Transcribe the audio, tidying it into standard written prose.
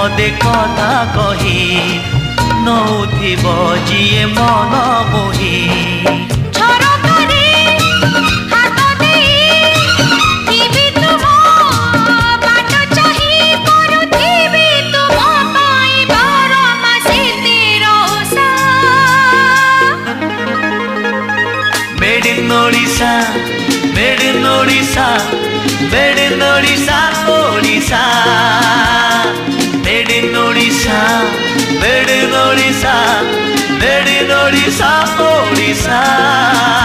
पदे कथा कही नौथिब जिए मन मोही Made in Odisha, made in Odisha, made in Odisha, Odisha. Made in Odisha, made in Odisha, made in Odisha, Odisha.